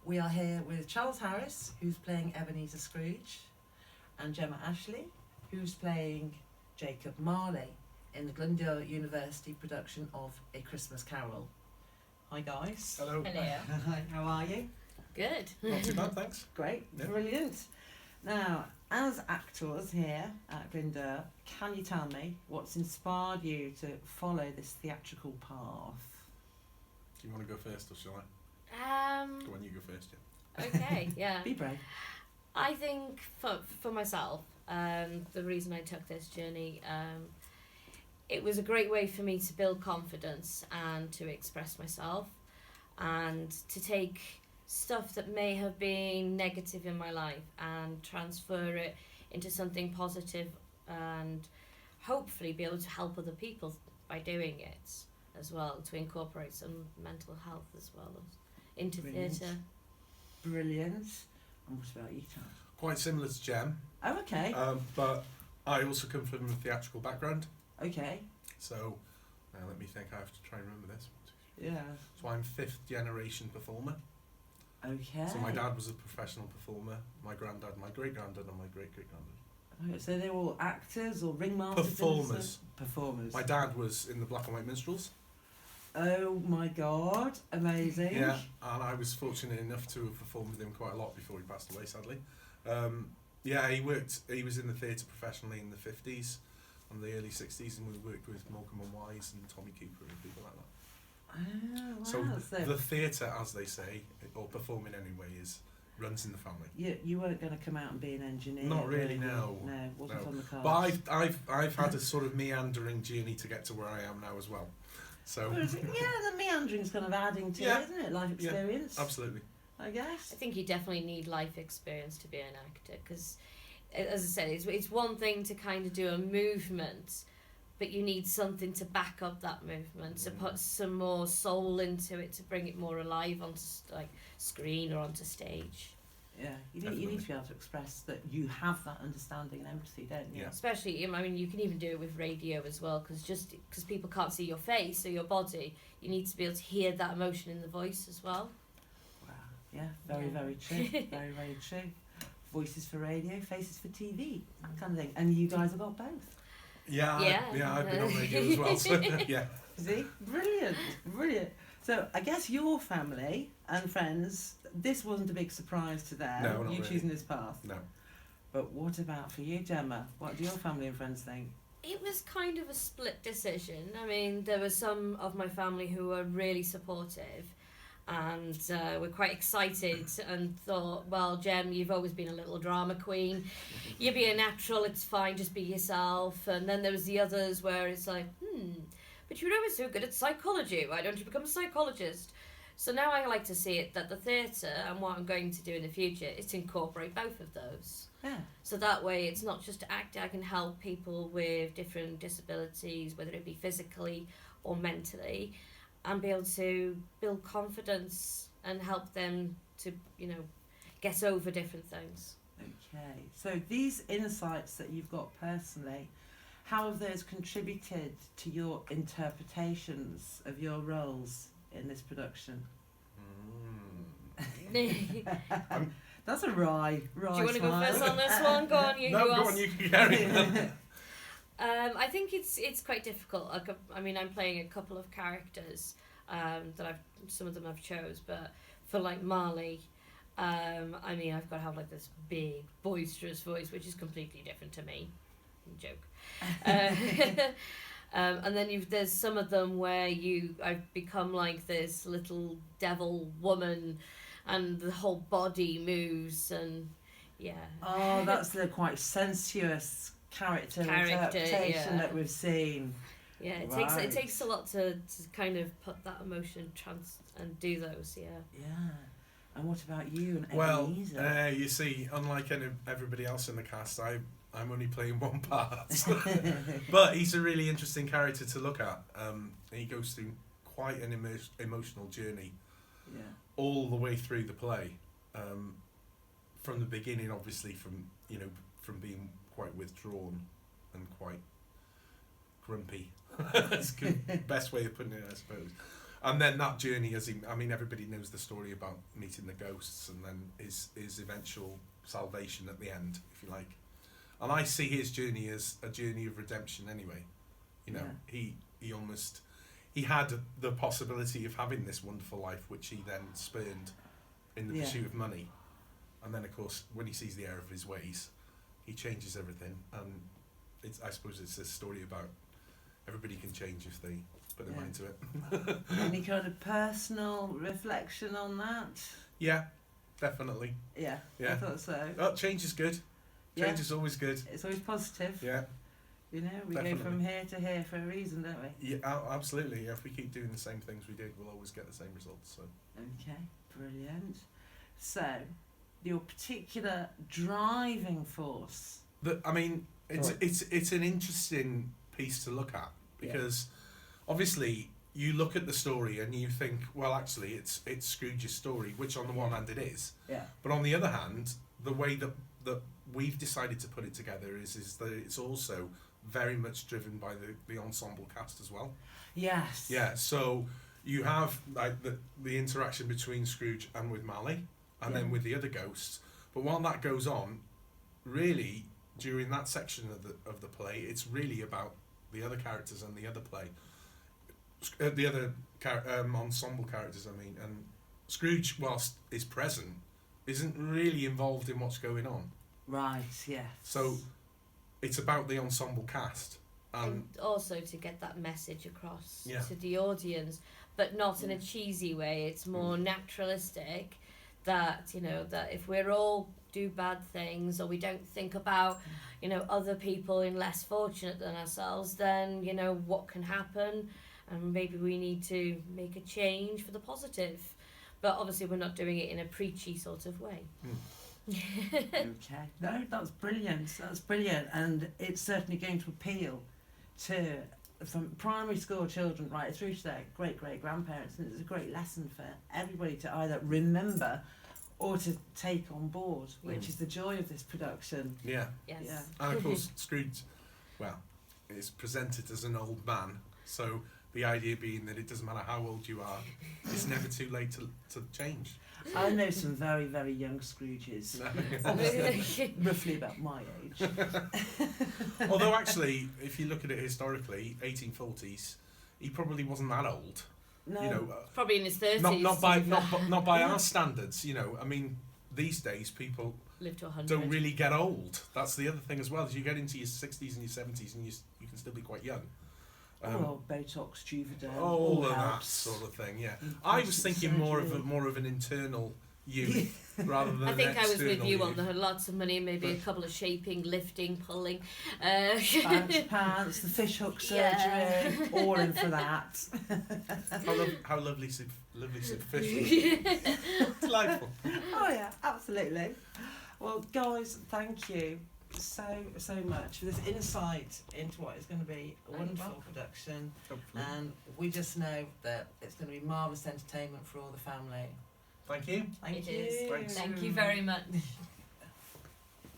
We are here with Charles Harris, who's playing Ebenezer Scrooge, and Gemma Ashley, who's playing Jacob Marley in the Glendale University production of A Christmas Carol. Hi guys. Hello. Hello. Hi, how are you? Good. Not too bad, thanks. Great, Yeah. brilliant. Now, as actors here at Glendale, can you tell me what's inspired you to follow this theatrical path? Do you want to go first or shall I? Go on, you go first, yeah. Okay, yeah. Be brave. I think for myself, the reason I took this journey, it was a great way for me to build confidence and to express myself and to take stuff that may have been negative in my life and transfer it into something positive and hopefully be able to help other people by doing it as well, to incorporate some mental health as well into Brilliant. theatre. Brilliant. And what about you, Charles? Quite similar to Jem, Oh, okay. but I also come from a theatrical background, Okay. so let me think, I have to try and remember this. Yeah. So I'm 5th generation performer. Okay. So my dad was a professional performer, my granddad, my great-granddad and my great-great-granddad. Okay, so they're all actors or ringmasters? Performers. Performers. My dad was in the Black and White Minstrels. Oh my god, amazing. Yeah, and I was fortunate enough to have performed with him quite a lot before he passed away, sadly. Yeah, he was in the theatre professionally in the 50s and the early 60s, and we worked with Morecambe and Wise and Tommy Cooper and people like that. Oh, wow. So the theatre, as they say, or performing anyway, runs in the family. You weren't going to come out and be an engineer? Not really, were you? no. No, wasn't No. on the cards. But I've had a sort of meandering journey to get to where I am now as well. So Well, the meandering's kind of adding to Yeah. it, isn't it? Life Yeah, experience, absolutely. I guess. I think you definitely need life experience to be an actor because, as I said, it's one thing to kind of do a movement, but you need something to back up that movement, to put some more soul into it, to bring it more alive onto screen or onto stage. Yeah, you Definitely. need to be able to express that you have that understanding and empathy, don't you? Yeah. Especially, I mean, you can even do it with radio as well, because people can't see your face or your body, you need to be able to hear that emotion in the voice as well. Wow. Yeah, very, Yeah. very true. Very, very true. Voices for radio, faces for TV, that kind of thing. And you guys have got both. Yeah, Yeah. I've been on radio as well. So yeah. See? Brilliant, brilliant. So I guess your family and friends, this wasn't a big surprise to them, No, not you really. choosing this path. No. But what about for you, Gemma? What do your family and friends think? It was kind of a split decision. I mean, there were some of my family who were really supportive and were quite excited and thought, well, Jem, you've always been a little drama queen. You be a natural, it's fine, just be yourself. And then there was the others where it's like, but you were always so good at psychology. Why don't you become a psychologist? So now I like to see it that the theatre and what I'm going to do in the future is to incorporate both of those. Yeah. So that way it's not just acting, I can help people with different disabilities, whether it be physically or mentally, and be able to build confidence and help them to, get over different things. Okay. So these insights that you've got personally, how have those contributed to your interpretations of your roles in this production? Do you That's a wry want to go smile. first on this one? Go on, you No, go go on, you can carry on. I think it's quite difficult. I mean, I'm playing a couple of characters that some of them I've chose, but for like Marley, I mean, I've got to have like this big boisterous voice, which is completely different to me. Joke. And then there's some of them where I've become like this little devil woman, and the whole body moves, and yeah. Oh, that's the quite sensuous character interpretation yeah. that we've seen. Yeah, it Right. takes a lot to kind of put that emotion and do those, yeah. Yeah. And what about you and Well, Ebenezer? you see, unlike everybody else in the cast, I'm only playing one part. But he's a really interesting character to look at. He goes through quite an emotional journey Yeah. all the way through the play. From the beginning, obviously, from being quite withdrawn and quite grumpy. That's the best way of putting it, I suppose. And then that journey, everybody knows the story about meeting the ghosts and then his eventual salvation at the end, if you like. And I see his journey as a journey of redemption anyway. You know, he had the possibility of having this wonderful life, which he then spurned in the pursuit of money. And then, of course, when he sees the error of his ways, he changes everything. And I suppose it's a story about everybody can change if they put their mind to it. Any kind of personal reflection on that? Yeah, definitely. Yeah, Yeah. I thought so. Oh, change is good. Change is always good. It's always positive. Yeah. You know, we Definitely. go from here to here for a reason, don't we? Yeah, absolutely. If we keep doing the same things we did, we'll always get the same results. So. Okay, brilliant. So, your particular driving force. It's an interesting piece to look at because obviously you look at the story and you think, well, actually, it's Scrooge's story, which on the one hand it is. Yeah. But on the other hand, the way that we've decided to put it together is that it's also very much driven by the ensemble cast as well. Yes. Yeah, so you have like the interaction between Scrooge and with Mally, and then with the other ghosts. But while that goes on, really during that section of the play, it's really about the other characters and the other play, the other ensemble characters. And Scrooge, whilst is present, isn't really involved in what's going on. Right. Yes. So it's about the ensemble cast. And also to get that message across Yeah. to the audience, but not in a cheesy way. It's more naturalistic. That that if we're all do bad things or we don't think about other people in less fortunate than ourselves, then what can happen, and maybe we need to make a change for the positive. But obviously we're not doing it in a preachy sort of way. Okay. No, that's brilliant. That's brilliant, and it's certainly going to appeal to from primary school children right through to their great-great-grandparents, and it's a great lesson for everybody to either remember or to take on board, which is the joy of this production. Yeah. Yes. Yeah. And of course, Scrooge, is presented as an old man. So the idea being that it doesn't matter how old you are, it's never too late to change. I know some very, very young Scrooges, obviously roughly about my age. Although actually, if you look at it historically, 1840s, he probably wasn't that old. No. Probably in his 30s. Not by our standards. These days people live to 100. don't really get old. That's the other thing as well. As you get into your 60s and your 70s, and you can still be quite young. Botox, Juvederm, all of that helps. sort of thing. Yeah, I was thinking more of an internal youth rather than. I think an I was with external you youth. on the lots of money, maybe a couple of shaping, lifting, pulling. Bounce pants, the fishhook surgery, all in for that. How lovely said fish. Delightful. Oh yeah, absolutely. Well, guys, thank you so much for this insight into what is going to be a wonderful production, Hopefully. and we just know that it's going to be marvellous entertainment for all the family. Thank you. Thank It you. is. Thanks. Thank you very much.